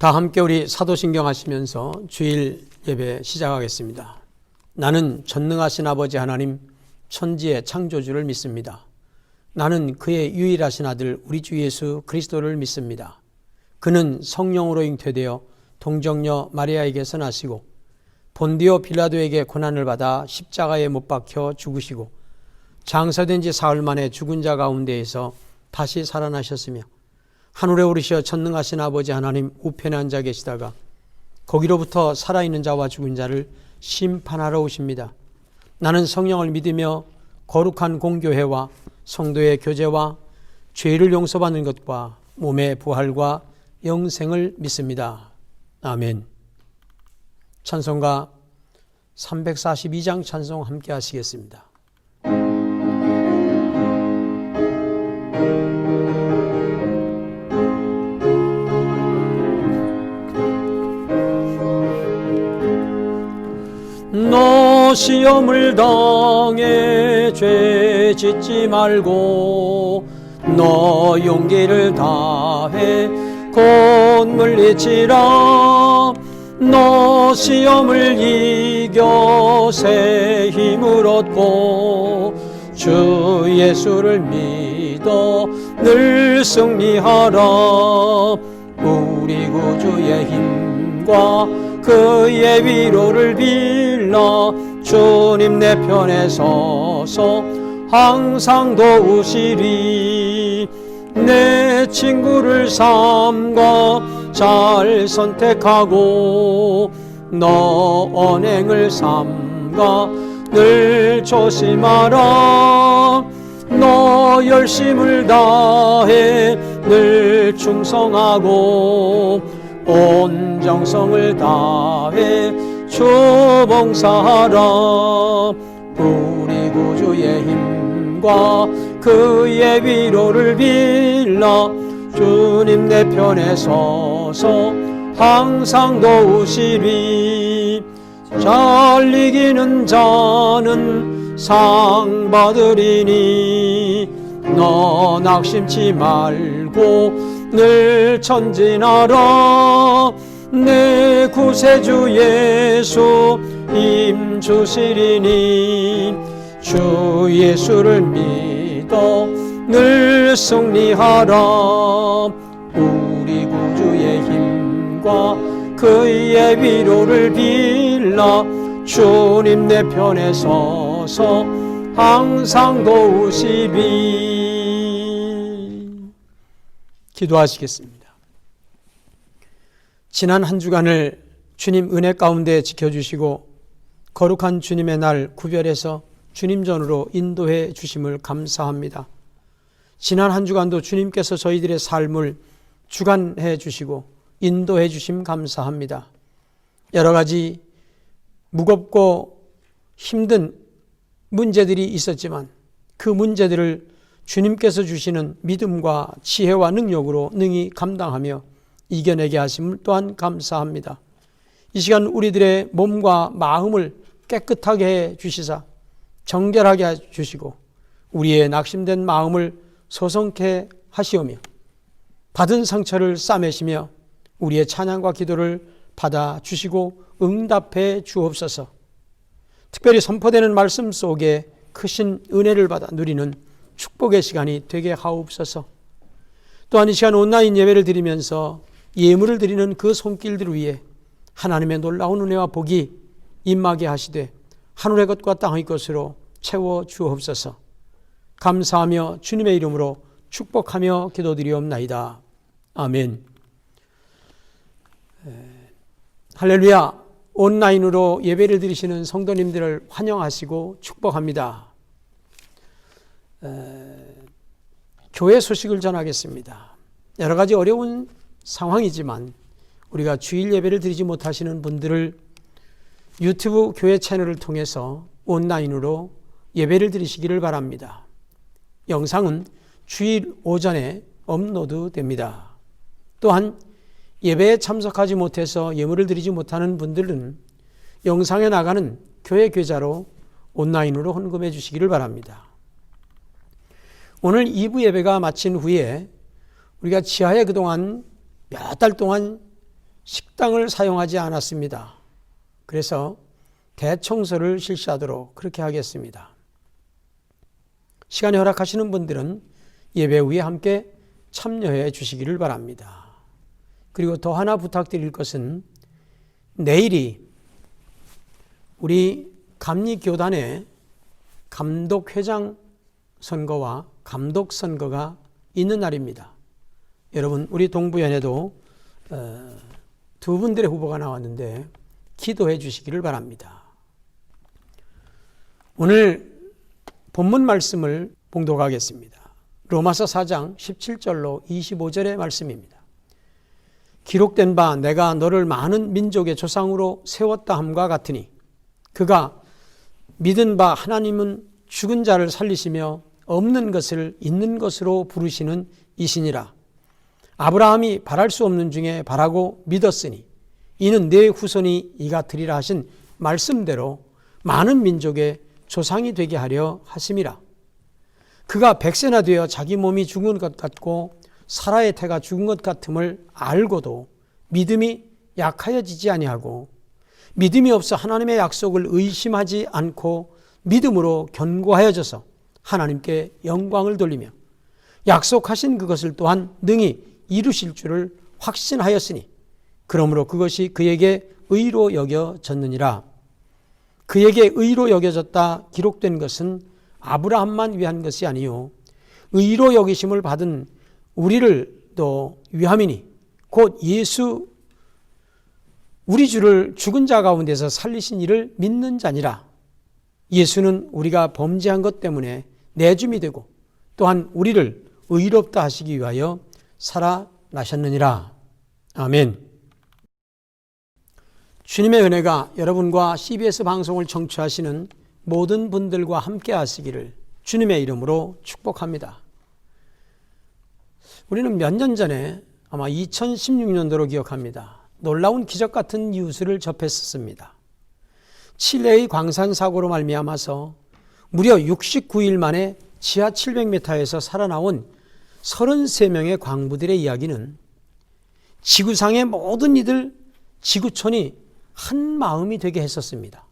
다 함께 우리 사도신경 하시면서 주일 예배 시작하겠습니다. 나는 전능하신 아버지 하나님 천지의 창조주를 믿습니다. 나는 그의 유일하신 아들 우리 주 예수 그리스도를 믿습니다. 그는 성령으로 잉태되어 동정녀 마리아에게서 나시고 본디오 빌라도에게 고난을 받아 십자가에 못 박혀 죽으시고 장사된 지 사흘 만에 죽은 자 가운데에서 다시 살아나셨으며 하늘에 오르셔 전능하신 아버지 하나님 우편에 앉아 계시다가 거기로부터 살아있는 자와 죽은 자를 심판하러 오십니다. 나는 성령을 믿으며 거룩한 공교회와 성도의 교제와 죄를 용서받는 것과 몸의 부활과 영생을 믿습니다. 아멘. 찬송가 342장 찬송 함께 하시겠습니다. 너 시험을 당해 죄 짓지 말고 너 용기를 다해 곧 물리치라. 너 시험을 이겨 새 힘을 얻고 주 예수를 믿어 늘 승리하라. 우리 구주의 힘과 그의 위로를 빌라. 주님 내 편에 서서 항상 도우시리. 내 친구를 삼가 잘 선택하고 너 언행을 삼가 늘 조심하라. 너 열심을 다해 늘 충성하고 온 정성을 다해 주 봉사하라. 우리 구주의 힘과 그의 위로를 빌라. 주님 내 편에 서서 항상 도우시리. 잘 이기는 자는 상 받으리니 너 낙심치 말고 늘 전진하라. 내 구세주 예수 힘 주시리니 주 예수를 믿어 늘 승리하라. 우리 구주의 힘과 그의 위로를 빌라. 주님 내 편에 서서 항상 도우시리. 기도하시겠습니다. 지난 한 주간을 주님 은혜 가운데 지켜주시고 거룩한 주님의 날 구별해서 주님 전으로 인도해 주심을 감사합니다. 지난 한 주간도 주님께서 저희들의 삶을 주관해 주시고 인도해 주심 감사합니다. 여러 가지 무겁고 힘든 문제들이 있었지만 그 문제들을 주님께서 주시는 믿음과 지혜와 능력으로 능히 감당하며 이겨내게 하심을 또한 감사합니다. 이 시간 우리들의 몸과 마음을 깨끗하게 해 주시사 정결하게 해 주시고 우리의 낙심된 마음을 소성케 하시오며 받은 상처를 싸매시며 우리의 찬양과 기도를 받아 주시고 응답해 주옵소서. 특별히 선포되는 말씀 속에 크신 은혜를 받아 누리는 축복의 시간이 되게 하옵소서. 또한 이 시간 온라인 예배를 드리면서 예물을 드리는 그 손길들 위에 하나님의 놀라운 은혜와 복이 임하게 하시되 하늘의 것과 땅의 것으로 채워 주옵소서. 감사하며 주님의 이름으로 축복하며 기도드리옵나이다. 아멘. 할렐루야. 온라인으로 예배를 드리시는 성도님들을 환영하시고 축복합니다. 교회 소식을 전하겠습니다. 여러 가지 어려운 상황이지만 우리가 주일 예배를 드리지 못하시는 분들을 유튜브 교회 채널을 통해서 온라인으로 예배를 드리시기를 바랍니다. 영상은 주일 오전에 업로드 됩니다. 또한 예배에 참석하지 못해서 예물을 드리지 못하는 분들은 영상에 나가는 교회 계좌로 온라인으로 헌금해 주시기를 바랍니다. 오늘 2부 예배가 마친 후에 우리가 지하에 그동안 몇 달 동안 식당을 사용하지 않았습니다. 그래서 대청소를 실시하도록 그렇게 하겠습니다. 시간이 허락하시는 분들은 예배 후에 함께 참여해 주시기를 바랍니다. 그리고 더 하나 부탁드릴 것은 내일이 우리 감리교단의 감독회장 선거와 감독 선거가 있는 날입니다. 여러분, 우리 동부연에도 두 분들의 후보가 나왔는데 기도해 주시기를 바랍니다. 오늘 본문 말씀을 봉독하겠습니다. 로마서 4장 17절로 25절의 말씀입니다. 기록된 바 내가 너를 많은 민족의 조상으로 세웠다 함과 같으니 그가 믿은 바 하나님은 죽은 자를 살리시며 없는 것을 있는 것으로 부르시는 이시니라. 아브라함이 바랄 수 없는 중에 바라고 믿었으니 이는 내 후손이 이가 되리라 하신 말씀대로 많은 민족의 조상이 되게 하려 하심이라. 그가 100세나 되어 자기 몸이 죽은 것 같고 사라의 태가 죽은 것 같음을 알고도 믿음이 약하여지지 아니하고 믿음이 없어 하나님의 약속을 의심하지 않고 믿음으로 견고하여져서 하나님께 영광을 돌리며 약속하신 그것을 또한 능히 이루실 줄을 확신하였으니 그러므로 그것이 그에게 의로 여겨졌느니라. 그에게 의로 여겨졌다 기록된 것은 아브라함만 위한 것이 아니요 의로 여기심을 받은 우리를 또 위함이니 곧 예수 우리 주를 죽은 자 가운데서 살리신 이를 믿는 자니라. 예수는 우리가 범죄한 것 때문에 내줌이 되고 또한 우리를 의롭다 하시기 위하여 살아나셨느니라. 아멘. 주님의 은혜가 여러분과 CBS 방송을 청취하시는 모든 분들과 함께 하시기를 주님의 이름으로 축복합니다. 우리는 몇 년 전에 아마 2016년도로 기억합니다. 놀라운 기적 같은 뉴스를 접했었습니다. 칠레의 광산 사고로 말미암아서 무려 69일 만에 지하 700m에서 살아나온 33명의 광부들의 이야기는 지구상의 모든 이들 지구촌이 한 마음이 되게 했었습니다.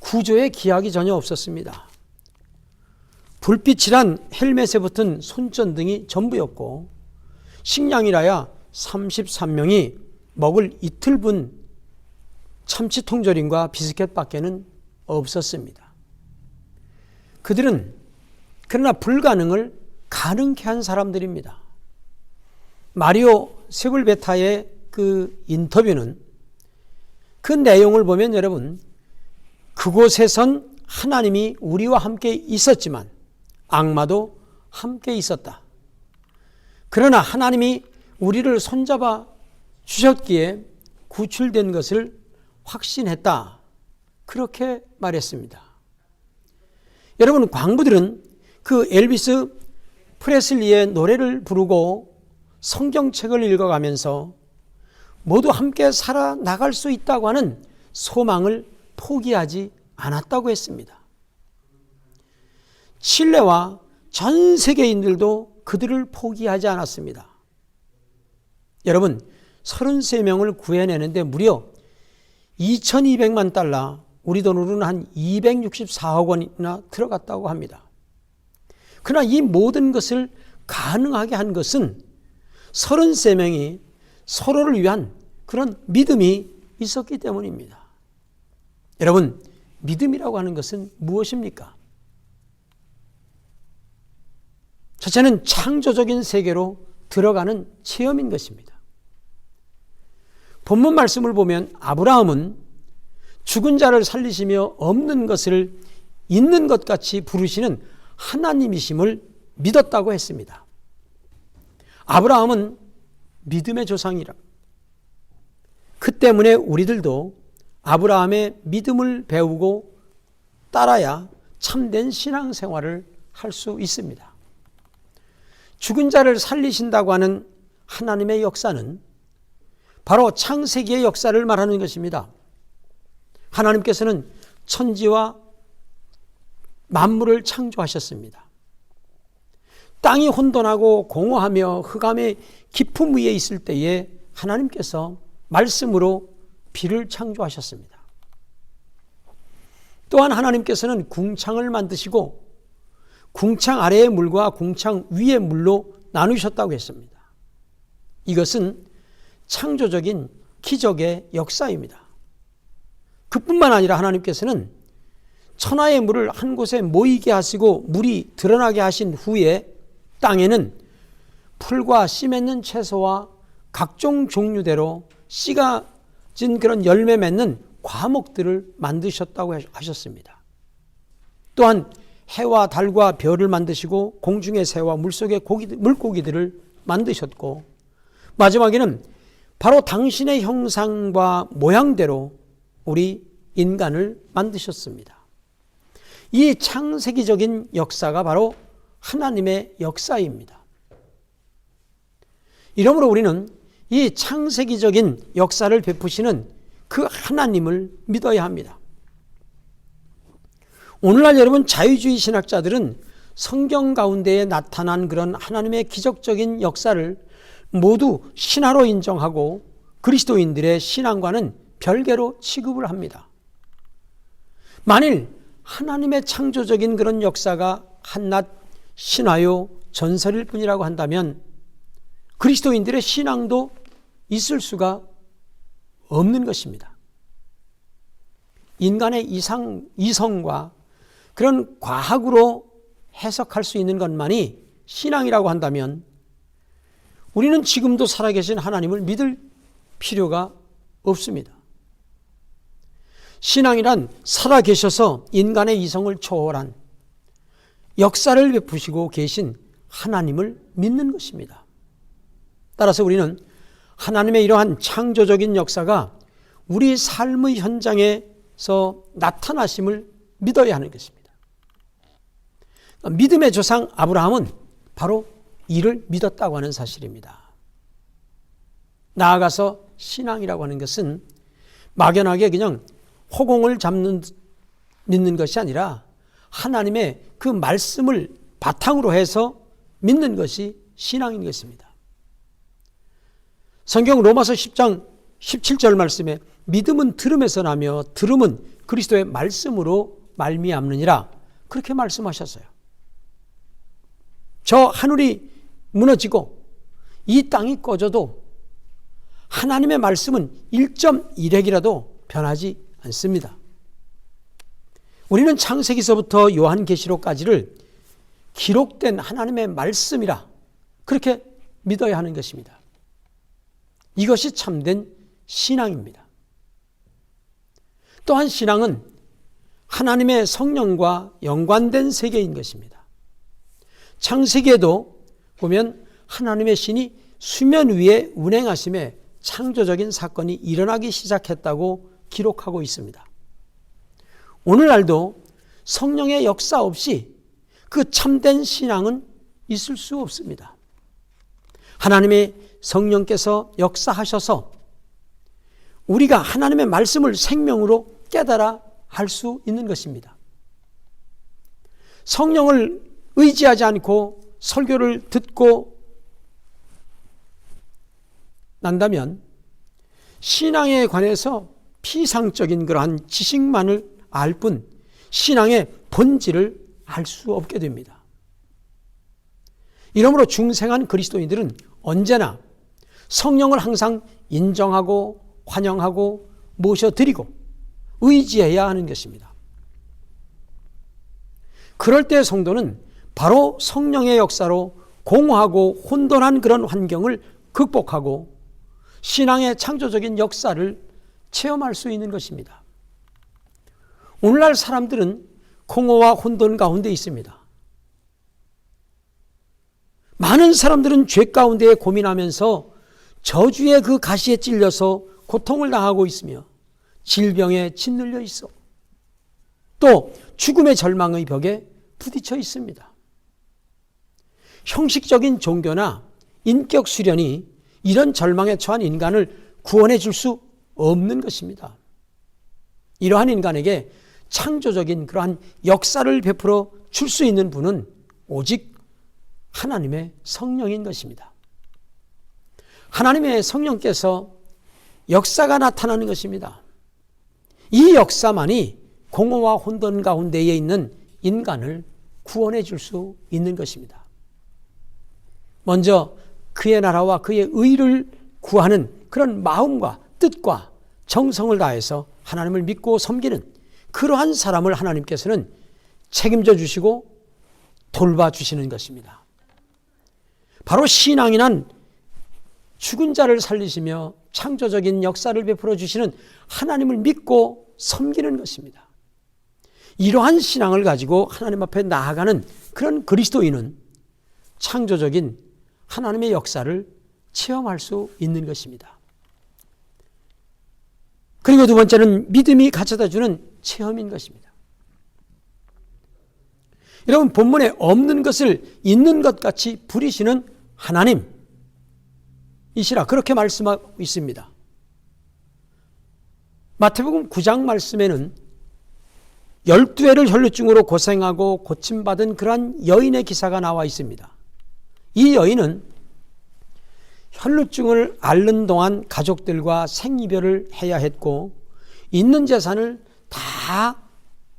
구조에 기약이 전혀 없었습니다. 불빛이란 헬멧에 붙은 손전등이 전부였고 식량이라야 33명이 먹을 이틀분 참치통조림과 비스켓밖에는 없었습니다. 그들은 그러나 불가능을 가능케 한 사람들입니다. 마리오 세불베타의 그 인터뷰는 그 내용을 보면 여러분 그곳에선 하나님이 우리와 함께 있었지만 악마도 함께 있었다. 그러나 하나님이 우리를 손잡아 주셨기에 구출된 것을 확신했다. 그렇게 말했습니다. 여러분 광부들은 그 엘비스 프레슬리의 노래를 부르고 성경책을 읽어가면서 모두 함께 살아나갈 수 있다고 하는 소망을 포기하지 않았다고 했습니다. 칠레와 전 세계인들도 그들을 포기하지 않았습니다. 여러분 33명을 구해내는데 무려 2200만 달러 우리 돈으로는 한 264억 원이나 들어갔다고 합니다. 그러나 이 모든 것을 가능하게 한 것은 33명이 서로를 위한 그런 믿음이 있었기 때문입니다. 여러분 믿음이라고 하는 것은 무엇입니까? 첫째는 창조적인 세계로 들어가는 체험인 것입니다. 본문 말씀을 보면 아브라함은 죽은 자를 살리시며 없는 것을 있는 것 같이 부르시는 하나님이심을 믿었다고 했습니다. 아브라함은 믿음의 조상이라. 그 때문에 우리들도 아브라함의 믿음을 배우고 따라야 참된 신앙생활을 할 수 있습니다. 죽은 자를 살리신다고 하는 하나님의 역사는 바로 창세기의 역사를 말하는 것입니다. 하나님께서는 천지와 만물을 창조하셨습니다. 땅이 혼돈하고 공허하며 흑암의 깊음 위에 있을 때에 하나님께서 말씀으로 비를 창조하셨습니다. 또한 하나님께서는 궁창을 만드시고 궁창 아래의 물과 궁창 위의 물로 나누셨다고 했습니다. 이것은 창조적인 기적의 역사입니다. 그뿐만 아니라 하나님께서는 천하의 물을 한 곳에 모이게 하시고 물이 드러나게 하신 후에 땅에는 풀과 씨 맺는 채소와 각종 종류대로 씨가 진 그런 열매 맺는 과목들을 만드셨다고 하셨습니다. 또한 해와 달과 별을 만드시고 공중의 새와 물속의 물고기들을 만드셨고 마지막에는 바로 당신의 형상과 모양대로 우리 인간을 만드셨습니다. 이 창세기적인 역사가 바로 하나님의 역사입니다. 이러므로 우리는 이 창세기적인 역사를 베푸시는 그 하나님을 믿어야 합니다. 오늘날 여러분 자유주의 신학자들은 성경 가운데에 나타난 그런 하나님의 기적적인 역사를 모두 신화로 인정하고 그리스도인들의 신앙과는 별개로 취급을 합니다. 만일 하나님의 창조적인 그런 역사가 한낱 신화요 전설일 뿐이라고 한다면 그리스도인들의 신앙도 있을 수가 없는 것입니다. 인간의 이성과 그런 과학으로 해석할 수 있는 것만이 신앙이라고 한다면 우리는 지금도 살아계신 하나님을 믿을 필요가 없습니다. 신앙이란 살아계셔서 인간의 이성을 초월한 역사를 베푸시고 계신 하나님을 믿는 것입니다. 따라서 우리는 하나님의 이러한 창조적인 역사가 우리 삶의 현장에서 나타나심을 믿어야 하는 것입니다. 믿음의 조상 아브라함은 바로 이를 믿었다고 하는 사실입니다. 나아가서 신앙이라고 하는 것은 막연하게 그냥 허공을 믿는 것이 아니라 하나님의 그 말씀을 바탕으로 해서 믿는 것이 신앙인 것입니다. 성경 로마서 10장 17절 말씀에 믿음은 들음에서 나며 들음은 그리스도의 말씀으로 말미암느니라 그렇게 말씀하셨어요. 저 하늘이 무너지고 이 땅이 꺼져도 하나님의 말씀은 1.1핵이라도 변하지 않습니다. 우리는 창세기서부터 요한계시록까지를 기록된 하나님의 말씀이라 그렇게 믿어야 하는 것입니다. 이것이 참된 신앙입니다. 또한 신앙은 하나님의 성령과 연관된 세계인 것입니다. 창세기에도 보면 하나님의 신이 수면 위에 운행하심에 창조적인 사건이 일어나기 시작했다고 기록하고 있습니다. 오늘날도 성령의 역사 없이 그 참된 신앙은 있을 수 없습니다. 하나님의 성령께서 역사하셔서 우리가 하나님의 말씀을 생명으로 깨달아 할 수 있는 것입니다. 성령을 의지하지 않고 설교를 듣고 난다면 신앙에 관해서 피상적인 그러한 지식만을 알 뿐 신앙의 본질을 알 수 없게 됩니다. 이러므로 중생한 그리스도인들은 언제나 성령을 항상 인정하고 환영하고 모셔드리고 의지해야 하는 것입니다. 그럴 때 성도는 바로 성령의 역사로 공허하고 혼돈한 그런 환경을 극복하고 신앙의 창조적인 역사를 체험할 수 있는 것입니다. 오늘날 사람들은 공허와 혼돈 가운데 있습니다. 많은 사람들은 죄 가운데 고민하면서 저주의 그 가시에 찔려서 고통을 당하고 있으며 질병에 짓눌려 있어 또 죽음의 절망의 벽에 부딪혀 있습니다. 형식적인 종교나 인격 수련이 이런 절망에 처한 인간을 구원해 줄 수 없는 것입니다. 이러한 인간에게 창조적인 그러한 역사를 베풀어 줄 수 있는 분은 오직 하나님의 성령인 것입니다. 하나님의 성령께서 역사가 나타나는 것입니다. 이 역사만이 공허와 혼돈 가운데에 있는 인간을 구원해 줄 수 있는 것입니다. 먼저 그의 나라와 그의 의를 구하는 그런 마음과 뜻과 정성을 다해서 하나님을 믿고 섬기는 그러한 사람을 하나님께서는 책임져 주시고 돌봐주시는 것입니다. 바로 신앙이란 죽은 자를 살리시며 창조적인 역사를 베풀어 주시는 하나님을 믿고 섬기는 것입니다. 이러한 신앙을 가지고 하나님 앞에 나아가는 그런 그리스도인은 창조적인 하나님의 역사를 체험할 수 있는 것입니다. 그리고 두 번째는 믿음이 가져다 주는 체험인 것입니다. 여러분, 본문에 없는 것을 있는 것 같이 부리시는 하나님이시라 그렇게 말씀하고 있습니다. 마태복음 9장 말씀에는 12회를 혈루증으로 고생하고 고침받은 그러한 여인의 기사가 나와 있습니다. 이 여인은 혈루증을 앓는 동안 가족들과 생이별을 해야 했고 있는 재산을 다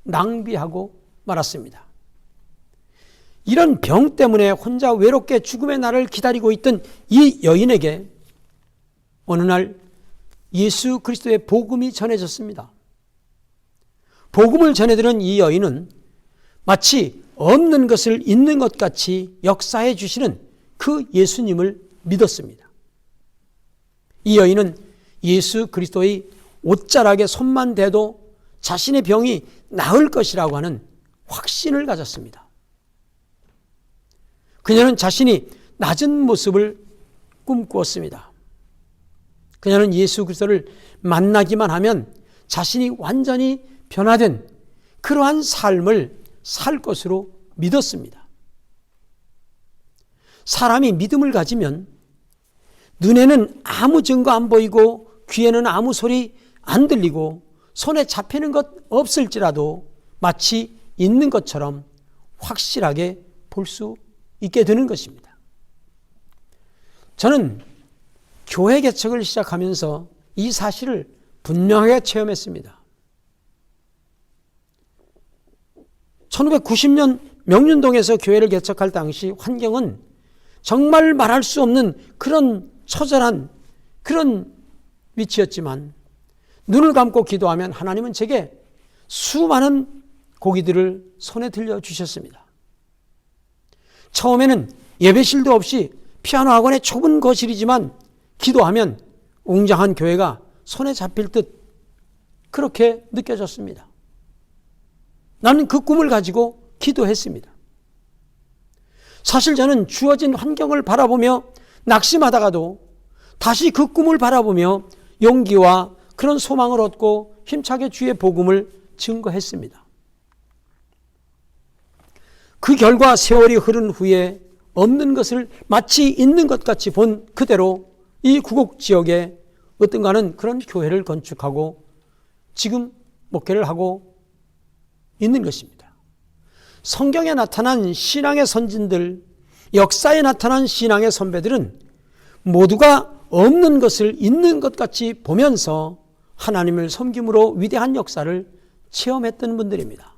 낭비하고 말았습니다. 이런 병 때문에 혼자 외롭게 죽음의 날을 기다리고 있던 이 여인에게 어느 날 예수 그리스도의 복음이 전해졌습니다. 복음을 전해들은 이 여인은 마치 없는 것을 있는 것 같이 역사해 주시는 그 예수님을 믿었습니다. 이 여인은 예수 그리스도의 옷자락에 손만 대도 자신의 병이 나을 것이라고 하는 확신을 가졌습니다. 그녀는 자신이 낮은 모습을 꿈꾸었습니다. 그녀는 예수 그리스도를 만나기만 하면 자신이 완전히 변화된 그러한 삶을 살 것으로 믿었습니다. 사람이 믿음을 가지면 눈에는 아무 증거 안 보이고 귀에는 아무 소리 안 들리고 손에 잡히는 것 없을지라도 마치 있는 것처럼 확실하게 볼 수 있게 되는 것입니다. 저는 교회 개척을 시작하면서 이 사실을 분명하게 체험했습니다. 1990년 명륜동에서 교회를 개척할 당시 환경은 정말 말할 수 없는 그런 처절한 그런 위치였지만 눈을 감고 기도하면 하나님은 제게 수많은 고기들을 손에 들려주셨습니다. 처음에는 예배실도 없이 피아노 학원의 좁은 거실이지만 기도하면 웅장한 교회가 손에 잡힐 듯 그렇게 느껴졌습니다. 나는 그 꿈을 가지고 기도했습니다. 사실 저는 주어진 환경을 바라보며 낙심하다가도 다시 그 꿈을 바라보며 용기와 그런 소망을 얻고 힘차게 주의 복음을 증거했습니다. 그 결과 세월이 흐른 후에 없는 것을 마치 있는 것 같이 본 그대로 이 구곡 지역에 어떤가는 그런 교회를 건축하고 지금 목회를 하고 있는 것입니다. 성경에 나타난 신앙의 선진들, 역사에 나타난 신앙의 선배들은 모두가 없는 것을 있는 것 같이 보면서 하나님을 섬김으로 위대한 역사를 체험했던 분들입니다.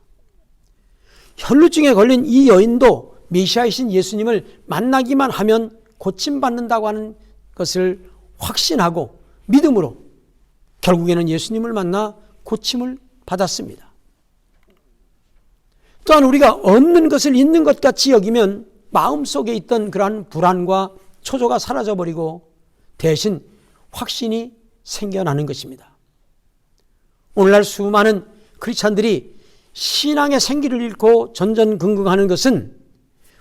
혈루증에 걸린 이 여인도 메시아이신 예수님을 만나기만 하면 고침받는다고 하는 것을 확신하고 믿음으로 결국에는 예수님을 만나 고침을 받았습니다. 또한 우리가 없는 것을 있는 것 같이 여기면 마음속에 있던 그러한 불안과 초조가 사라져버리고 대신 확신이 생겨나는 것입니다. 오늘날 수많은 크리스찬들이 신앙의 생기를 잃고 전전긍긍하는 것은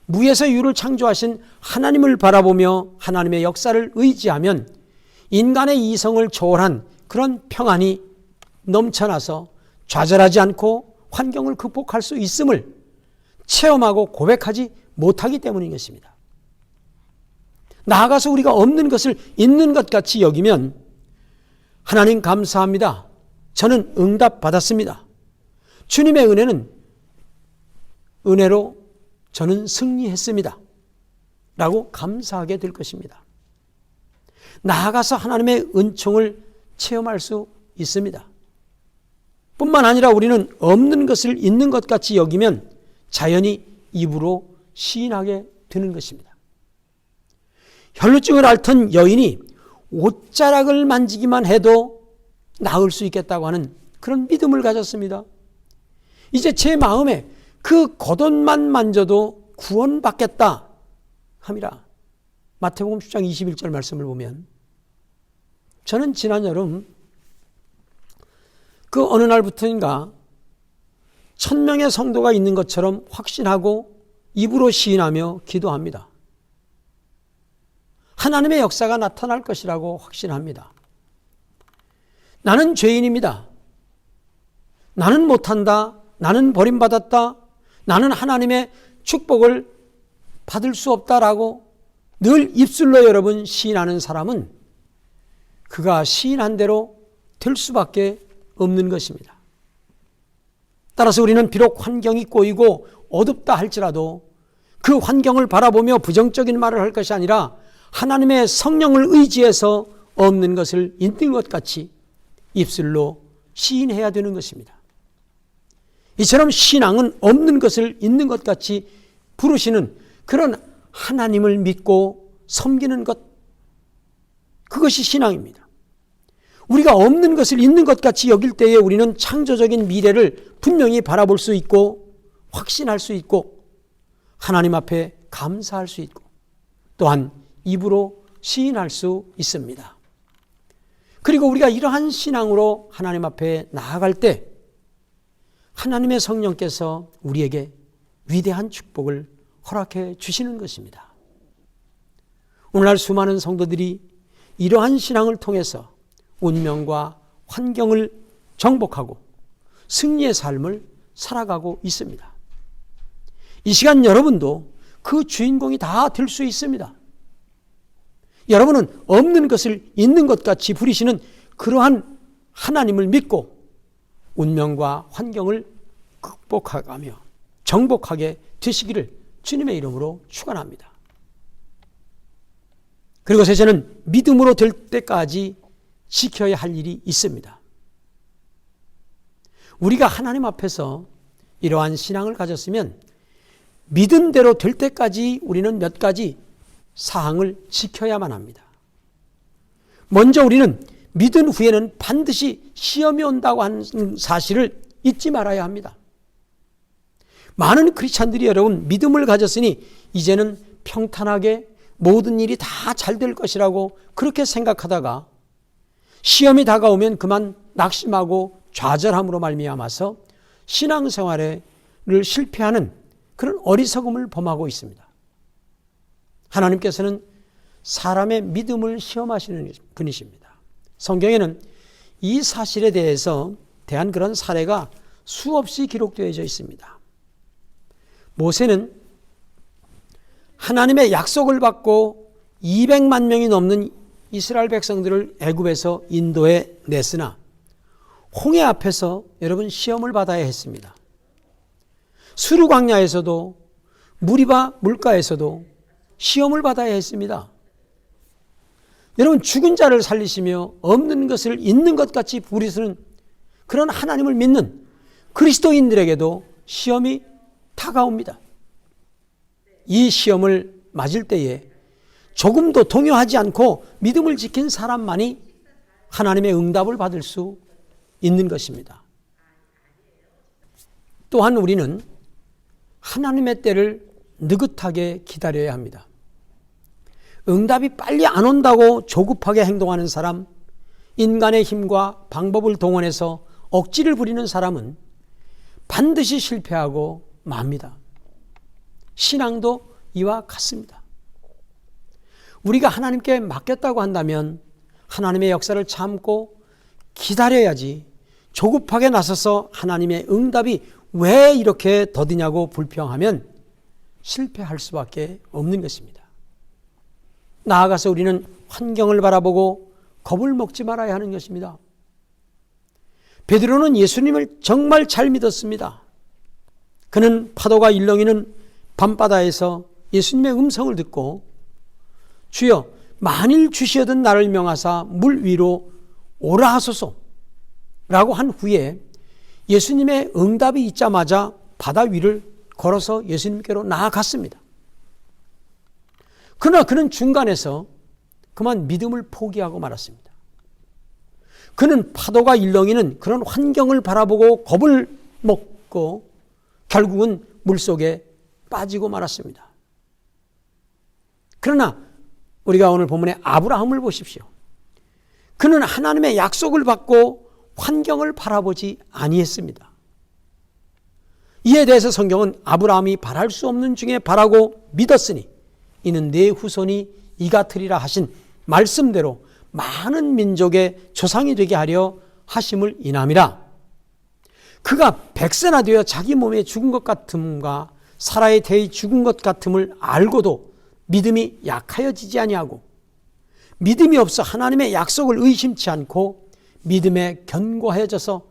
무에서 유를 창조하신 하나님을 바라보며 하나님의 역사를 의지하면 인간의 이성을 초월한 그런 평안이 넘쳐나서 좌절하지 않고 환경을 극복할 수 있음을 체험하고 고백하지 못하기 때문인 것입니다. 나아가서 우리가 없는 것을 있는 것 같이 여기면 하나님 감사합니다. 저는 응답받았습니다. 주님의 은혜는 은혜로 저는 승리했습니다. 라고 감사하게 될 것입니다. 나아가서 하나님의 은총을 체험할 수 있습니다. 뿐만 아니라 우리는 없는 것을 있는 것 같이 여기면 자연히 입으로 시인하게 되는 것입니다. 혈루증을 앓던 여인이 옷자락을 만지기만 해도 나을 수 있겠다고 하는 그런 믿음을 가졌습니다. 이제 제 마음에 그 겉옷만 만져도 구원받겠다 함이라. 마태복음 10장 21절 말씀을 보면, 저는 지난 여름 그 어느 날부터인가 1000명의 성도가 있는 것처럼 확신하고 입으로 시인하며 기도합니다. 하나님의 역사가 나타날 것이라고 확신합니다. 나는 죄인입니다. 나는 못한다. 나는 버림받았다. 나는 하나님의 축복을 받을 수 없다라고 늘 입술로 여러분 시인하는 사람은 그가 시인한 대로 될 수밖에 없는 것입니다. 따라서 우리는 비록 환경이 꼬이고 어둡다 할지라도 그 환경을 바라보며 부정적인 말을 할 것이 아니라 하나님의 성령을 의지해서 없는 것을 있는 것 같이 입술로 시인해야 되는 것입니다. 이처럼 신앙은 없는 것을 있는 것 같이 부르시는 그런 하나님을 믿고 섬기는 것, 그것이 신앙입니다. 우리가 없는 것을 있는 것 같이 여길 때에 우리는 창조적인 미래를 분명히 바라볼 수 있고 확신할 수 있고 하나님 앞에 감사할 수 있고 또한 입으로 시인할 수 있습니다. 그리고 우리가 이러한 신앙으로 하나님 앞에 나아갈 때 하나님의 성령께서 우리에게 위대한 축복을 허락해 주시는 것입니다. 오늘날 수많은 성도들이 이러한 신앙을 통해서 운명과 환경을 정복하고 승리의 삶을 살아가고 있습니다. 이 시간 여러분도 그 주인공이 다 될 수 있습니다. 여러분은 없는 것을 있는 것 같이 부리시는 그러한 하나님을 믿고 운명과 환경을 극복하며 정복하게 되시기를 주님의 이름으로 축원합니다. 그리고 셋째는 믿음으로 될 때까지 지켜야 할 일이 있습니다. 우리가 하나님 앞에서 이러한 신앙을 가졌으면 믿은 대로 될 때까지 우리는 몇 가지 사항을 지켜야만 합니다. 먼저 우리는 믿은 후에는 반드시 시험이 온다고 하는 사실을 잊지 말아야 합니다. 많은 크리스찬들이 여러분 믿음을 가졌으니 이제는 평탄하게 모든 일이 다 잘 될 것이라고 그렇게 생각하다가 시험이 다가오면 그만 낙심하고 좌절함으로 말미암아서 신앙생활을 실패하는 그런 어리석음을 범하고 있습니다. 하나님께서는 사람의 믿음을 시험하시는 분이십니다. 성경에는 이 사실에 대한 그런 사례가 수없이 기록되어져 있습니다. 모세는 하나님의 약속을 받고 200만 명이 넘는 이스라엘 백성들을 애굽에서 인도해 냈으나 홍해 앞에서 여러분 시험을 받아야 했습니다. 수르 광야에서도 무리바 물가에서도 시험을 받아야 했습니다. 여러분 죽은 자를 살리시며 없는 것을 있는 것 같이 부리시는 그런 하나님을 믿는 그리스도인들에게도 시험이 다가옵니다. 이 시험을 맞을 때에 조금도 동요하지 않고 믿음을 지킨 사람만이 하나님의 응답을 받을 수 있는 것입니다. 또한 우리는 하나님의 때를 느긋하게 기다려야 합니다. 응답이 빨리 안 온다고 조급하게 행동하는 사람, 인간의 힘과 방법을 동원해서 억지를 부리는 사람은 반드시 실패하고 맙니다. 신앙도 이와 같습니다. 우리가 하나님께 맡겼다고 한다면 하나님의 역사를 참고 기다려야지 조급하게 나서서 하나님의 응답이 왜 이렇게 더디냐고 불평하면 실패할 수밖에 없는 것입니다. 나아가서 우리는 환경을 바라보고 겁을 먹지 말아야 하는 것입니다. 베드로는 예수님을 정말 잘 믿었습니다. 그는 파도가 일렁이는 밤바다에서 예수님의 음성을 듣고 주여 만일 주시어든 나를 명하사 물 위로 오라 하소서 라고 한 후에 예수님의 응답이 있자마자 바다 위를 걸어서 예수님께로 나아갔습니다. 그러나 그는 중간에서 그만 믿음을 포기하고 말았습니다. 그는 파도가 일렁이는 그런 환경을 바라보고 겁을 먹고 결국은 물속에 빠지고 말았습니다. 그러나 우리가 오늘 본문의 아브라함을 보십시오. 그는 하나님의 약속을 받고 환경을 바라보지 아니했습니다. 이에 대해서 성경은 아브라함이 바랄 수 없는 중에 바라고 믿었으니 이는 내 후손이 이가 되리라 하신 말씀대로 많은 민족의 조상이 되게 하려 하심을 인함이라. 그가 100세나 되어 자기 몸에 죽은 것 같음과 사라의 태에 죽은 것 같음을 알고도 믿음이 약하여지지 아니하고 믿음이 없어 하나님의 약속을 의심치 않고 믿음에 견고해져서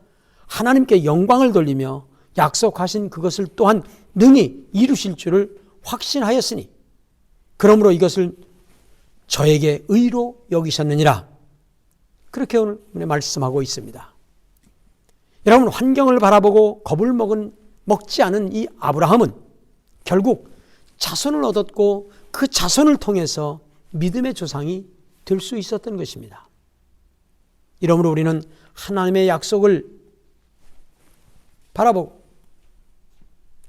하나님께 영광을 돌리며 약속하신 그것을 또한 능히 이루실 줄을 확신하였으니 그러므로 이것을 저에게 의로 여기셨느니라. 그렇게 오늘 말씀하고 있습니다. 여러분, 환경을 바라보고 겁을 먹지 않은 이 아브라함은 결국 자손을 얻었고 그 자손을 통해서 믿음의 조상이 될 수 있었던 것입니다. 이러므로 우리는 하나님의 약속을 바라보고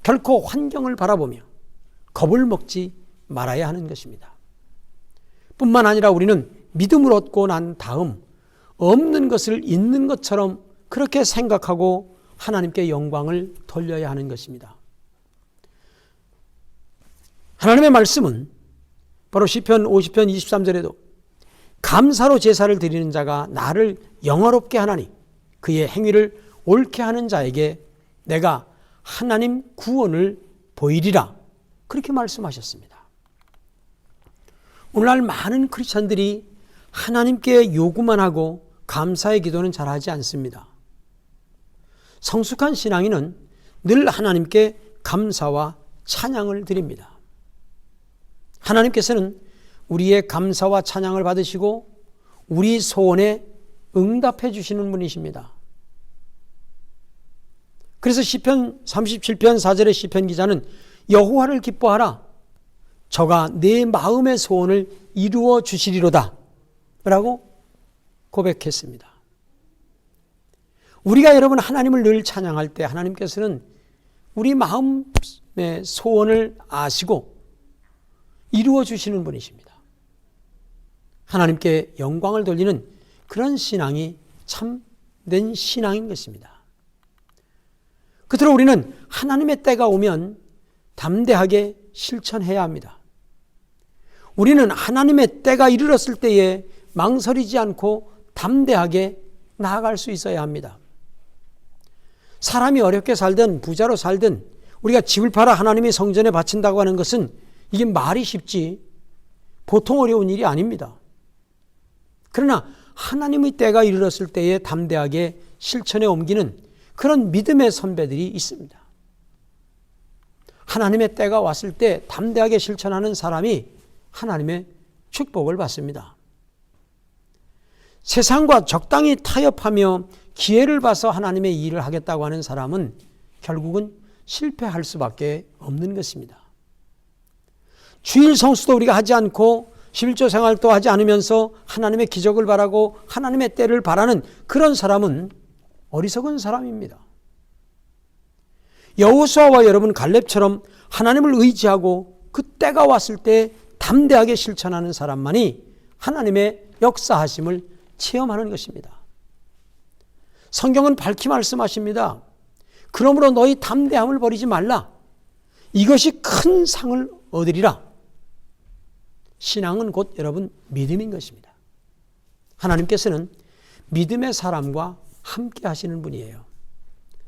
결코 환경을 바라보며 겁을 먹지 말아야 하는 것입니다. 뿐만 아니라 우리는 믿음을 얻고 난 다음 없는 것을 있는 것처럼 그렇게 생각하고 하나님께 영광을 돌려야 하는 것입니다. 하나님의 말씀은 바로 시편 50편 23절에도 감사로 제사를 드리는 자가 나를 영화롭게 하나니 그의 행위를 옳게 하는 자에게 내가 하나님 구원을 보이리라. 그렇게 말씀하셨습니다. 오늘날 많은 크리스천들이 하나님께 요구만 하고 감사의 기도는 잘하지 않습니다. 성숙한 신앙인은 늘 하나님께 감사와 찬양을 드립니다. 하나님께서는 우리의 감사와 찬양을 받으시고 우리 소원에 응답해 주시는 분이십니다. 그래서 시편 37편 4절의 시편 기자는 여호와를 기뻐하라. 저가 내 마음의 소원을 이루어 주시리로다 라고 고백했습니다. 우리가 여러분 하나님을 늘 찬양할 때 하나님께서는 우리 마음의 소원을 아시고 이루어 주시는 분이십니다. 하나님께 영광을 돌리는 그런 신앙이 참된 신앙인 것입니다. 그대로 우리는 하나님의 때가 오면 담대하게 실천해야 합니다. 우리는 하나님의 때가 이르렀을 때에 망설이지 않고 담대하게 나아갈 수 있어야 합니다. 사람이 어렵게 살든 부자로 살든 우리가 집을 팔아 하나님의 성전에 바친다고 하는 것은 이게 말이 쉽지 보통 어려운 일이 아닙니다. 그러나 하나님의 때가 이르렀을 때에 담대하게 실천에 옮기는 그런 믿음의 선배들이 있습니다. 하나님의 때가 왔을 때 담대하게 실천하는 사람이 하나님의 축복을 받습니다. 세상과 적당히 타협하며 기회를 봐서 하나님의 일을 하겠다고 하는 사람은 결국은 실패할 수밖에 없는 것입니다. 주일 성수도 우리가 하지 않고 11조 생활도 하지 않으면서 하나님의 기적을 바라고 하나님의 때를 바라는 그런 사람은 어리석은 사람입니다. 여호수아와 여러분 갈렙처럼 하나님을 의지하고 그 때가 왔을 때 담대하게 실천하는 사람만이 하나님의 역사하심을 체험하는 것입니다. 성경은 밝히 말씀하십니다. 그러므로 너희 담대함을 버리지 말라. 이것이 큰 상을 얻으리라. 신앙은 곧 여러분 믿음인 것입니다. 하나님께서는 믿음의 사람과 함께 하시는 분이에요.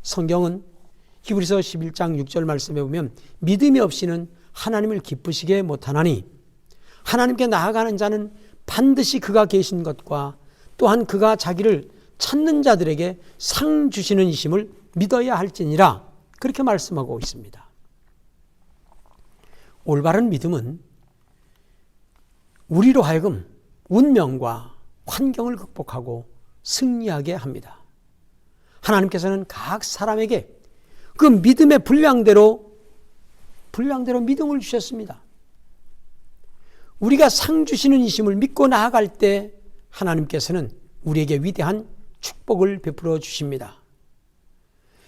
성경은 히브리서 11장 6절 말씀에 보면 믿음이 없이는 하나님을 기쁘시게 못하나니 하나님께 나아가는 자는 반드시 그가 계신 것과 또한 그가 자기를 찾는 자들에게 상 주시는 이심을 믿어야 할지니라. 그렇게 말씀하고 있습니다. 올바른 믿음은 우리로 하여금 운명과 환경을 극복하고 승리하게 합니다. 하나님께서는 각 사람에게 그 믿음의 분량대로 믿음을 주셨습니다. 우리가 상 주시는 이심을 믿고 나아갈 때 하나님께서는 우리에게 위대한 축복을 베풀어 주십니다.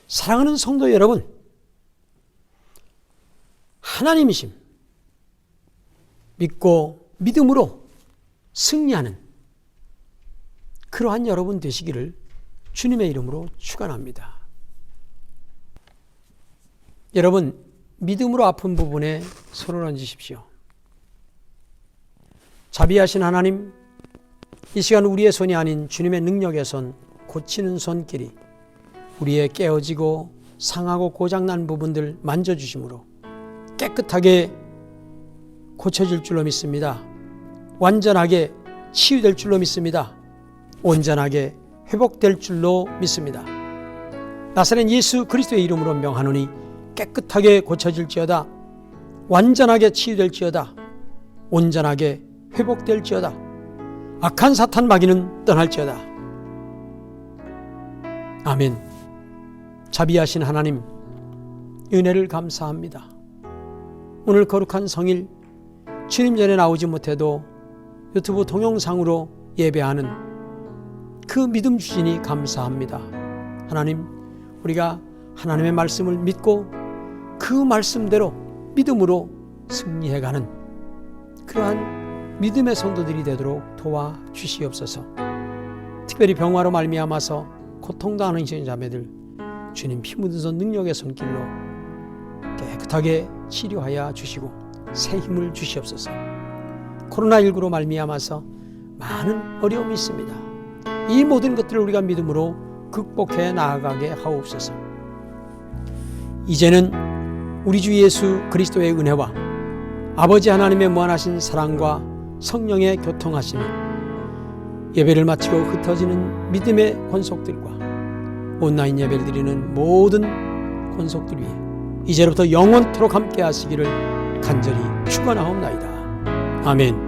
사랑하는 성도 여러분, 하나님이심 믿고 믿음으로 승리하는 그러한 여러분 되시기를 주님의 이름으로 축원합니다. 여러분, 믿음으로 아픈 부분에 손을 얹으십시오. 자비하신 하나님, 이 시간 우리의 손이 아닌 주님의 능력의 손, 고치는 손길이 우리의 깨어지고 상하고 고장난 부분들 만져주심으로 깨끗하게 고쳐질 줄로 믿습니다. 완전하게 치유될 줄로 믿습니다. 온전하게 회복될 줄로 믿습니다. 나사렛 예수 그리스도의 이름으로 명하노니 깨끗하게 고쳐질지어다. 완전하게 치유될지어다. 온전하게 회복될지어다. 악한 사탄 마귀는 떠날지어다. 아멘. 자비하신 하나님, 은혜를 감사합니다. 오늘 거룩한 성일 주님 전에 나오지 못해도 유튜브 동영상으로 예배하는 그 믿음 주시니 감사합니다. 하나님, 우리가 하나님의 말씀을 믿고 그 말씀대로 믿음으로 승리해가는 그러한 믿음의 성도들이 되도록 도와주시옵소서. 특별히 병화로 말미암아서 고통당하는 자매들 주님 피 묻은 손 능력의 손길로 깨끗하게 치료하여 주시고 새 힘을 주시옵소서. 코로나19로 말미암아서 많은 어려움이 있습니다. 이 모든 것들을 우리가 믿음으로 극복해 나아가게 하옵소서. 이제는 우리 주 예수 그리스도의 은혜와 아버지 하나님의 무한하신 사랑과 성령의 교통하심이 예배를 마치고 흩어지는 믿음의 권속들과 온라인 예배를 드리는 모든 권속들 위해 이제부터 영원토록 함께 하시기를 간절히 축원하옵나이다. 아멘.